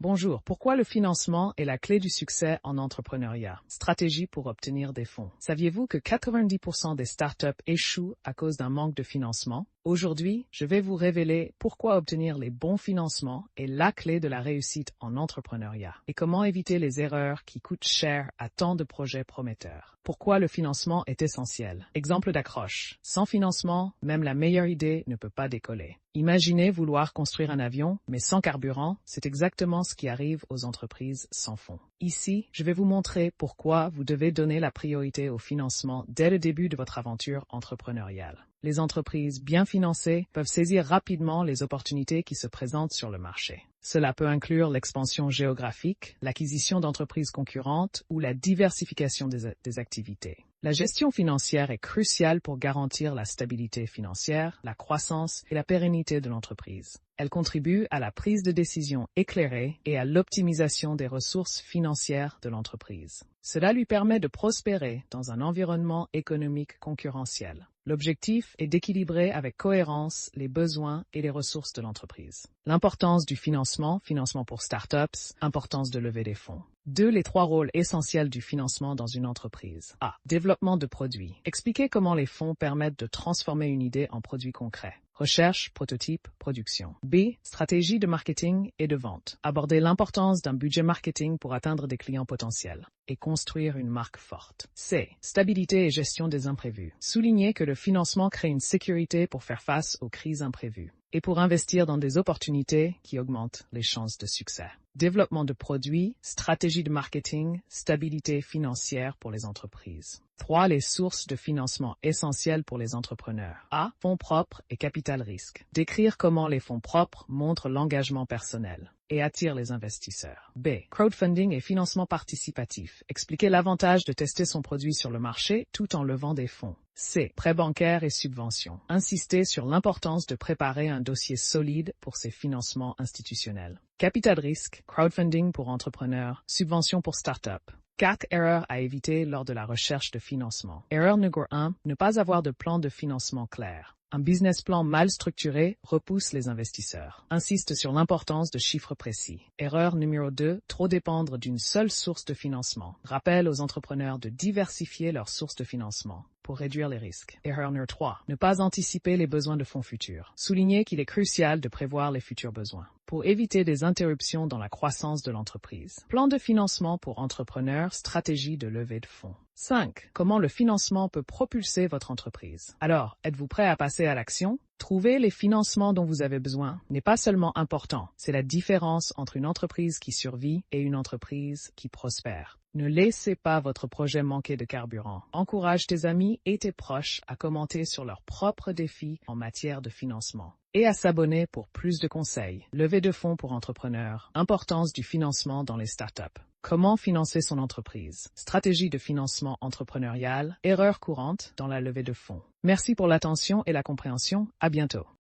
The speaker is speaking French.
Bonjour, pourquoi le financement est la clé du succès en entrepreneuriat? Stratégie pour obtenir des fonds. Saviez-vous que 90% des startups échouent à cause d'un manque de financement? Aujourd'hui, je vais vous révéler pourquoi obtenir les bons financements est la clé de la réussite en entrepreneuriat et comment éviter les erreurs qui coûtent cher à tant de projets prometteurs. Pourquoi le financement est essentiel? Exemple d'accroche. Sans financement, même la meilleure idée ne peut pas décoller. Imaginez vouloir construire un avion, mais sans carburant, c'est exactement ce qui arrive aux entreprises sans fonds. Ici, je vais vous montrer pourquoi vous devez donner la priorité au financement dès le début de votre aventure entrepreneuriale. Les entreprises bien financées peuvent saisir rapidement les opportunités qui se présentent sur le marché. Cela peut inclure l'expansion géographique, l'acquisition d'entreprises concurrentes ou la diversification des activités. La gestion financière est cruciale pour garantir la stabilité financière, la croissance et la pérennité de l'entreprise. Elle contribue à la prise de décision éclairée et à l'optimisation des ressources financières de l'entreprise. Cela lui permet de prospérer dans un environnement économique concurrentiel. L'objectif est d'équilibrer avec cohérence les besoins et les ressources de l'entreprise. L'importance du financement pour startups, importance de lever des fonds. 2. Les 3 rôles essentiels du financement dans une entreprise. A. Développement de produits. Expliquez comment les fonds permettent de transformer une idée en produit concret. Recherche, prototype, production. B. Stratégie de marketing et de vente. Aborder l'importance d'un budget marketing pour atteindre des clients potentiels et construire une marque forte. C. Stabilité et gestion des imprévus. Souligner que le financement crée une sécurité pour faire face aux crises imprévues et pour investir dans des opportunités qui augmentent les chances de succès. Développement de produits, stratégie de marketing, stabilité financière pour les entreprises. 3. Les sources de financement essentielles pour les entrepreneurs. A. Fonds propres et capital risque. Décrire comment les fonds propres montrent l'engagement personnel et attirent les investisseurs. B. Crowdfunding et financement participatif. Expliquer l'avantage de tester son produit sur le marché tout en levant des fonds. C. Prêts bancaires et subventions. Insister sur l'importance de préparer un dossier solide pour ces financements institutionnels. Capital risque, crowdfunding pour entrepreneurs, subventions pour start-up. 4 erreurs à éviter lors de la recherche de financement. Erreur numéro 1, ne pas avoir de plan de financement clair. Un business plan mal structuré repousse les investisseurs. Insiste sur l'importance de chiffres précis. Erreur numéro 2, trop dépendre d'une seule source de financement. Rappel aux entrepreneurs de diversifier leurs sources de financement pour réduire les risques. Erreur numéro 3, ne pas anticiper les besoins de fonds futurs. Souligner qu'il est crucial de prévoir les futurs besoins pour éviter des interruptions dans la croissance de l'entreprise. Plan de financement pour entrepreneurs, stratégie de levée de fonds. 5. Comment le financement peut propulser votre entreprise. Alors, êtes-vous prêt à passer à l'action? Trouver les financements dont vous avez besoin n'est pas seulement important, c'est la différence entre une entreprise qui survit et une entreprise qui prospère. Ne laissez pas votre projet manquer de carburant. Encourage tes amis et tes proches à commenter sur leurs propres défis en matière de financement et à s'abonner pour plus de conseils. Levée de fonds pour entrepreneurs. Importance du financement dans les startups. Comment financer son entreprise? Stratégie de financement entrepreneurial. Erreurs courantes dans la levée de fonds. Merci pour l'attention et la compréhension. À bientôt.